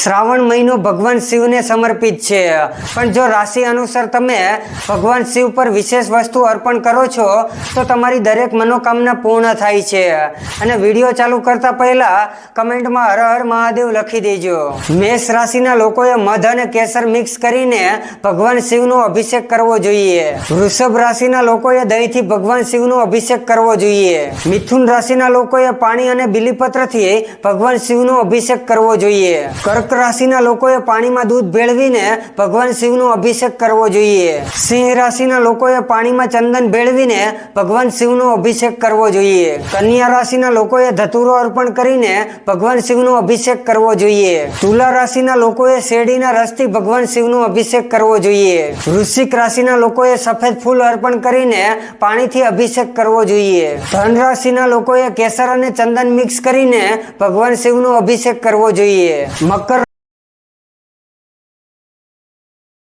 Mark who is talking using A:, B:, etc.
A: શ્રાવણ મહિનો ભગવાન શિવને સમર્પિત છે, પણ જો રાશિ અનુસાર તમે ભગવાન શિવ પર વિશેષ વસ્તુ અર્પણ કરો છો તો તમારી દરેક મનોકામના પૂર્ણ થાય છે। અને વિડીયો ચાલુ કરતા પહેલા કમેન્ટમાં હર હર મહાદેવ લખી દેજો। મેષ રાશિના લોકોએ મધ અને કેસર મિક્સ કરીને ભગવાન શિવનો અભિષેક કરવો જોઈએ। વૃષભ રાશિના લોકોએ દહીંથી ભગવાન શિવનો અભિષેક કરવો જોઈએ। મિથુન રાશિના લોકોએ પાણી અને બીલીપત્રથી ભગવાન શિવનો અભિષેક કરવો જોઈએ। કર્ક રાશિના લોકોએ પાણીમાં દૂધ ભેળવીને ભગવાન શિવનો અભિષેક કરવો જોઈએ। સિંહ રાશિના લોકોએ પાણીમાં ચંદન ભેળવીને ભગવાન શિવનો અભિષેક કરવો જોઈએ। કન્યા રાશિના લોકોએ ધતુરો અર્પણ કરીને ભગવાન શિવનો અભિષેક કરવો જોઈએ। તુલા રાશિના લોકોએ શેરડીના રસથી ભગવાન શિવનો અભિષેક કરવો જોઈએ। વૃશ્ચિક રાશિના લોકોએ સફેદ ફૂલ અર્પણ કરીને પાણીથી અભિષેક કરવો જોઈએ। ધન રાશિના લોકોએ કેસર અને ચંદન મિક્સ કરીને ભગવાન શિવનો અભિષેક કરવો જોઈએ। મકર